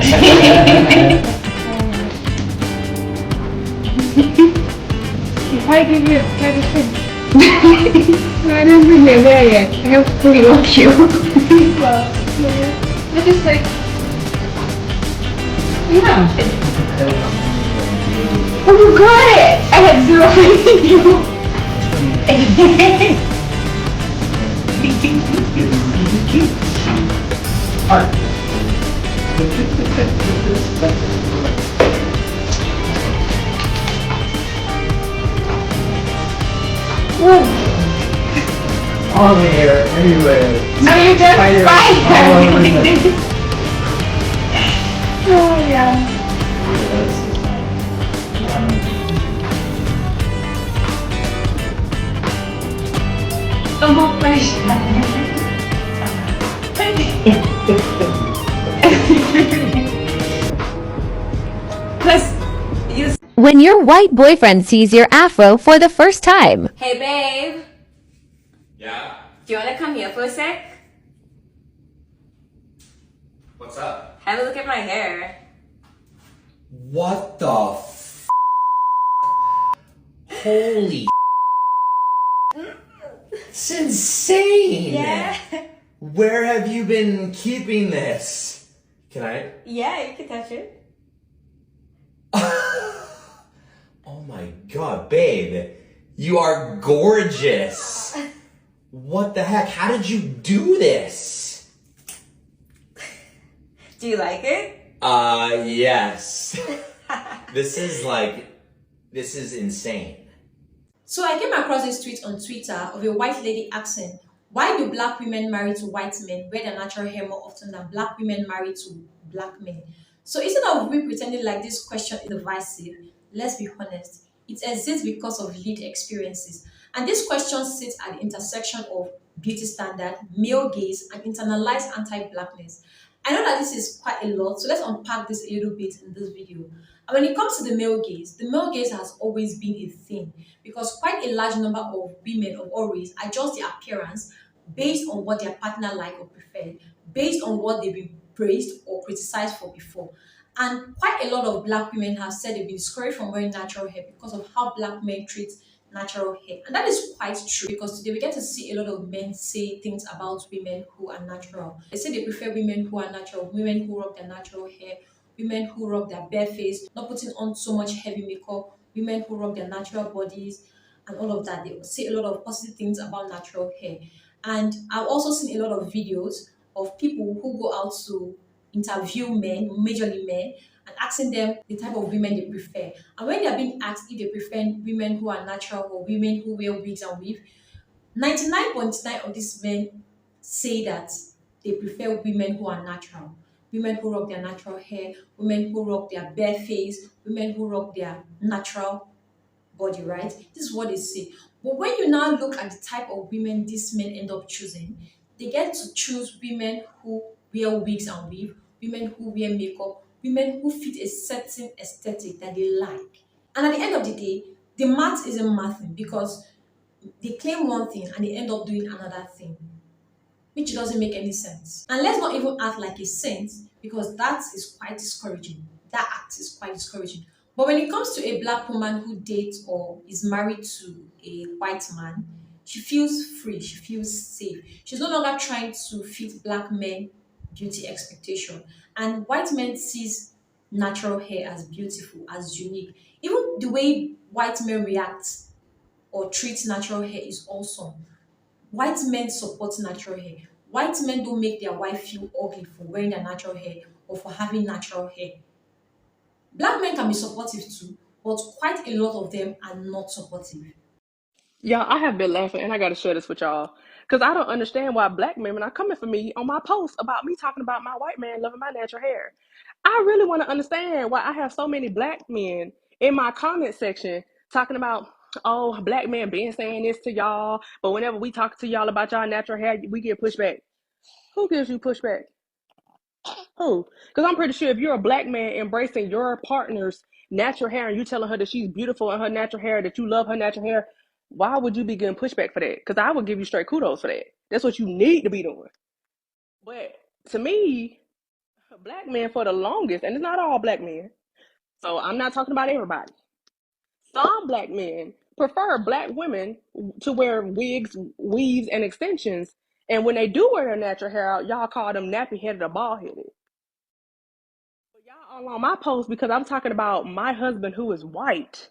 If I give you a medicine, I don't think you're there yet. I have to lock you. Well, I just like, yeah. Oh, you got it! I had zero faith in you. All here, everywhere. So you just Spider fight all over the everything. Oh yeah. Tunggu pressure. Plus, you. When your white boyfriend sees your afro for the first time. Hey babe, Yeah? do you want to come here for a sec? What's up? Have a look at my hair. What the Holy It's insane! Yeah? Where have you been keeping this? Can I? Yeah, you can touch it. Oh my god, babe. You are gorgeous. What the heck? How did you do this? Do you like it? Yes. This is insane. So I came across this tweet on Twitter of a white lady asking, why do black women married to white men wear their natural hair more often than black women married to black men? So instead of we pretending like this question is divisive, let's be honest, it exists because of lived experiences. And this question sits at the intersection of beauty standard, male gaze, and internalized anti-blackness. I know that this is quite a lot, so let's unpack this a little bit in this video. And when it comes to the male gaze has always been a thing because quite a large number of women of all race adjust their appearance based on what their partner like or prefer, based on what they've been praised or criticized for before. And quite a lot of black women have said they've been discouraged from wearing natural hair because of how black men treat natural hair. And that is quite true because today we get to see a lot of men say things about women who are natural. They say they prefer women who are natural, women who rock their natural hair, women who rock their bare face, not putting on so much heavy makeup, women who rock their natural bodies, and all of that. They will say a lot of positive things about natural hair. And I've also seen a lot of videos of people who go out to interview men, majorly men, and asking them the type of women they prefer. And when they're being asked if they prefer women who are natural or women who wear wigs and weave, 99.9% of these men say that they prefer women who are natural. Women who rock their natural hair, women who rock their bare face, women who rock their natural body, right? This is what they say. But when you now look at the type of women these men end up choosing, they get to choose women who wear wigs and weave, women who wear makeup, women who fit a certain aesthetic that they like. And at the end of the day, the math isn't mathing because they claim one thing and they end up doing another thing, which doesn't make any sense. And let's not even act like a saint because that is quite discouraging. That act is quite discouraging. But when it comes to a black woman who dates or is married to a white man, she feels free, she feels safe. She's no longer trying to fit black men beauty expectation. And white men sees natural hair as beautiful, as unique. Even the way white men react or treat natural hair is awesome. White men support natural hair. White men don't make their wife feel ugly for wearing their natural hair or for having natural hair. Black men can be supportive too, but quite a lot of them are not supportive. Y'all, I have been laughing and I gotta share this with y'all. Because I don't understand why black women are coming for me on my post about me talking about my white man loving my natural hair. I really want to understand why I have so many black men in my comment section talking about, oh, black men been saying this to y'all, but whenever we talk to y'all about y'all natural hair, we get pushback. Who gives you pushback? Who? Because I'm pretty sure if you're a black man embracing your partner's natural hair and you telling her that she's beautiful in her natural hair, that you love her natural hair, why would you be getting pushback for that? Because I would give you straight kudos for that. That's what you need to be doing. But to me, black men for the longest, and it's not all black men. So I'm not talking about everybody. Some black men prefer black women to wear wigs, weaves, and extensions. And when they do wear their natural hair out, y'all call them nappy headed or bald headed. But y'all all on my post because I'm talking about my husband who is white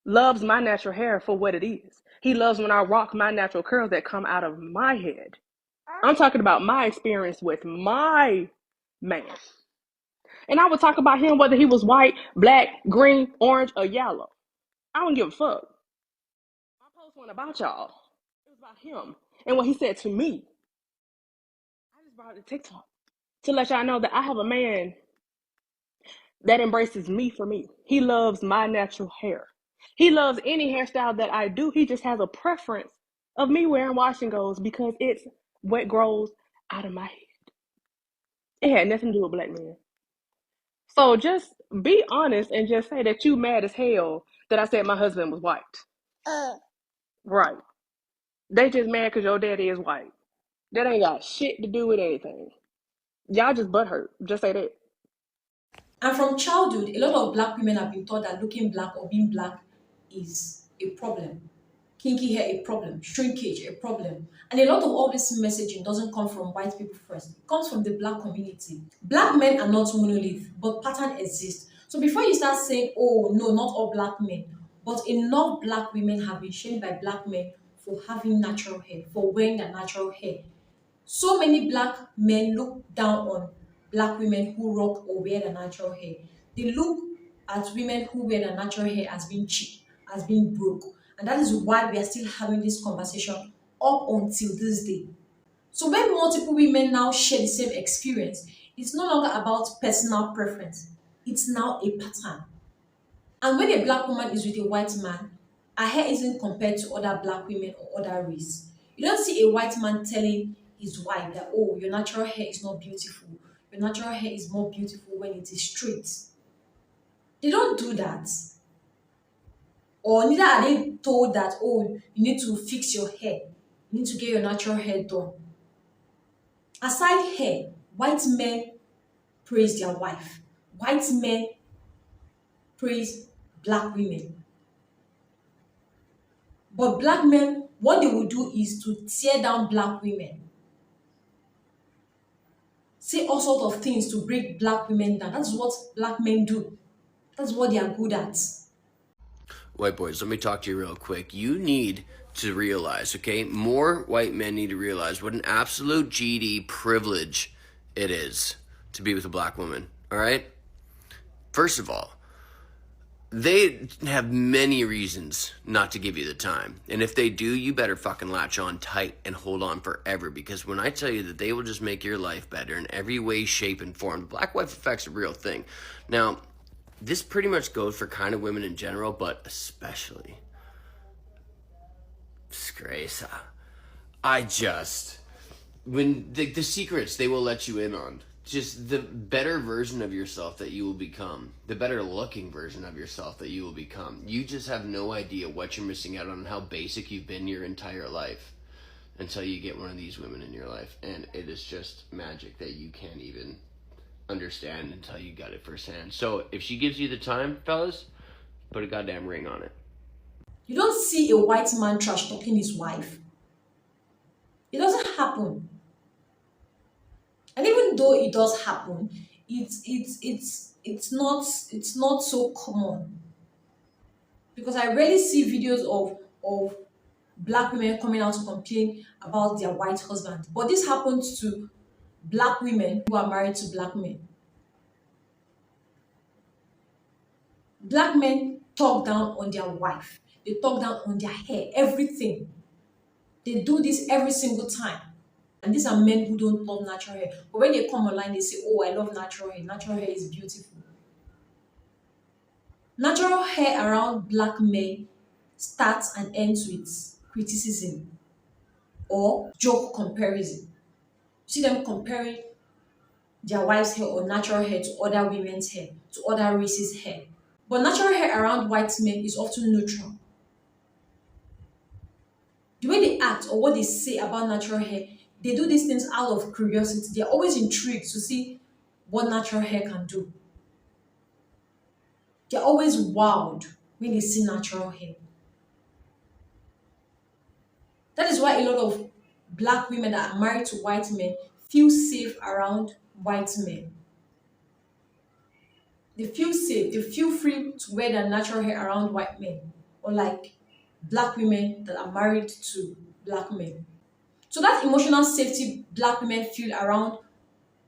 loves my natural hair for what it is. He loves when I rock my natural curls that come out of my head. I'm talking about my experience with my man. And I would talk about him whether he was white, black, green, orange, or yellow. I don't give a fuck. My post wasn't about y'all. It was about him and what he said to me. I just brought it to TikTok to let y'all know that I have a man that embraces me for me. He loves my natural hair. He loves any hairstyle that I do. He just has a preference of me wearing wash and goes because it's what grows out of my head. It had nothing to do with black men. So just be honest and just say that you mad as hell that I said my husband was white. Right. They just mad because your daddy is white. That ain't got shit to do with anything. Y'all just butthurt. Just say that. And from childhood, a lot of black women have been taught that looking black or being black is a problem. Kinky hair a problem, shrinkage a problem. And a lot of all this messaging doesn't come from white people first. It comes from the black community. Black men are not monolith, but pattern exists. So before you start saying, oh no, not all black men, but enough black women have been shamed by black men for having natural hair, for wearing their natural hair. So many black men look down on black women who rock or wear their natural hair. They look at women who wear their natural hair as being cheap, as being broke. And that is why we are still having this conversation up until this day. So when multiple women now share the same experience, it's no longer about personal preference. It's now a pattern. And when a black woman is with a white man, her hair isn't compared to other black women or other race. You don't see a white man telling his wife that, oh, your natural hair is not beautiful. Your natural hair is more beautiful when it is straight. They don't do that. Or neither are they told that, oh, you need to fix your hair. You need to get your natural hair done. Aside hair, white men praise their wife. White men praise black women. But black men, what they will do is to tear down black women. Say all sorts of things to break black women down. That's what black men do. That's what they are good at. White boys, let me talk to you real quick. You need to realize, okay? More white men need to realize what an absolute GD privilege it is to be with a black woman, all right? First of all, they have many reasons not to give you the time. And if they do, you better fucking latch on tight and hold on forever. Because when I tell you that they will just make your life better in every way, shape, and form, the black wife effect's a real thing. Now, this pretty much goes for kind of women in general, but especially Grace. When the secrets they will let you in on, just the better version of yourself that you will become, the better looking version of yourself that you will become. You just have no idea what you're missing out on and how basic you've been your entire life until you get one of these women in your life. And it is just magic that you can't even understand until you got it firsthand. So if she gives you the time, fellas, put a goddamn ring on it. You don't see a white man trash talking his wife. It doesn't happen. And even though it does happen, it's not so common. Because I rarely see videos of black women coming out to complain about their white husband. But this happens to black women who are married to black men. Black men talk down on their wife. They talk down on their hair, everything. They do this every single time. And these are men who don't love natural hair. But when they come online, they say, oh, I love natural hair. Natural hair is beautiful. Natural hair around black men starts and ends with criticism or joke comparison. You see them comparing their wife's hair or natural hair to other women's hair, to other races' hair. But natural hair around white men is often neutral. The way they act or what they say about natural hair, They do these things out of curiosity. They're always intrigued to see what natural hair can do. They're always wowed when they see natural hair. That is why a lot of black women that are married to white men feel safe around white men. They feel safe, they feel free to wear their natural hair around white men, unlike black women that are married to black men. So that emotional safety black women feel around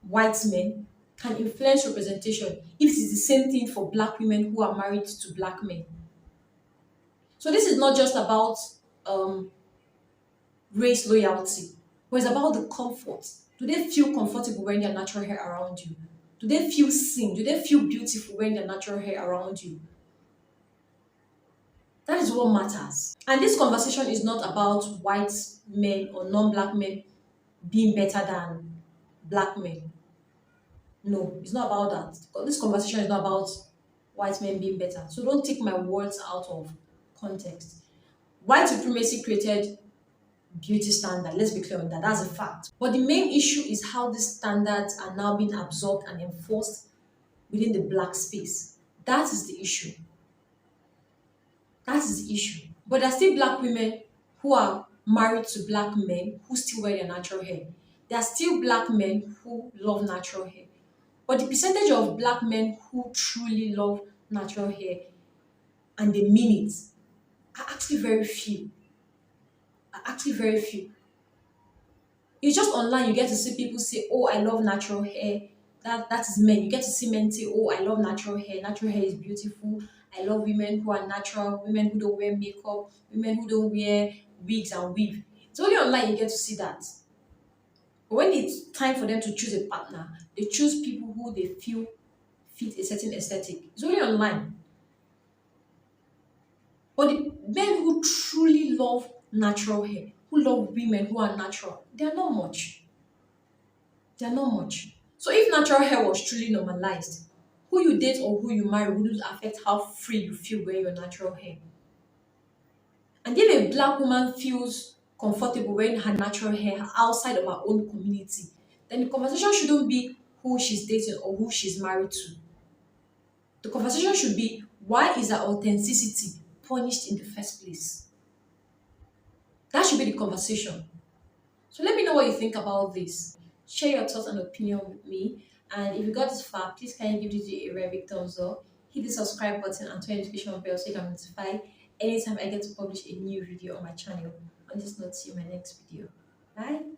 white men can influence representation if it is the same thing for black women who are married to black men. So this is not just about race loyalty, but it's about the comfort. Do they feel comfortable wearing their natural hair around you? Do they feel seen? Do they feel beautiful wearing their natural hair around you? That is what matters. And this conversation is not about white men or non-black men being better than black men. No, it's not about that. This conversation is not about white men being better. So don't take my words out of context. White supremacy created beauty standard. Let's be clear on that. That's a fact. But the main issue is how these standards are now being absorbed and enforced within the black space. That is the issue. That is the issue. But there are still black women who are married to black men who still wear their natural hair. There are still black men who love natural hair. But the percentage of black men who truly love natural hair and they mean it are actually very few. It's just online you get to see people say, oh, I love natural hair. That is men. You get to see men say, oh, I love natural hair. Natural hair is beautiful. I love women who are natural, women who don't wear makeup, women who don't wear wigs and weave. It's only online you get to see that. But when it's time for them to choose a partner, they choose people who they feel fit a certain aesthetic. It's only online. But the men who truly love natural hair, who love women who are natural, they are not much. They are not much. So if natural hair was truly normalized, who you date or who you marry wouldn't affect how free you feel wearing your natural hair. And if a black woman feels comfortable wearing her natural hair outside of her own community, then the conversation shouldn't be who she's dating or who she's married to. The conversation should be, why is her authenticity punished in the first place? That should be the conversation. So let me know what you think about this. Share your thoughts and opinion with me. And if you got this far, please can you give this video a very big thumbs up. Hit the subscribe button and turn the notification bell so you can be notified anytime I get to publish a new video on my channel. On this note, see you in my next video. Bye.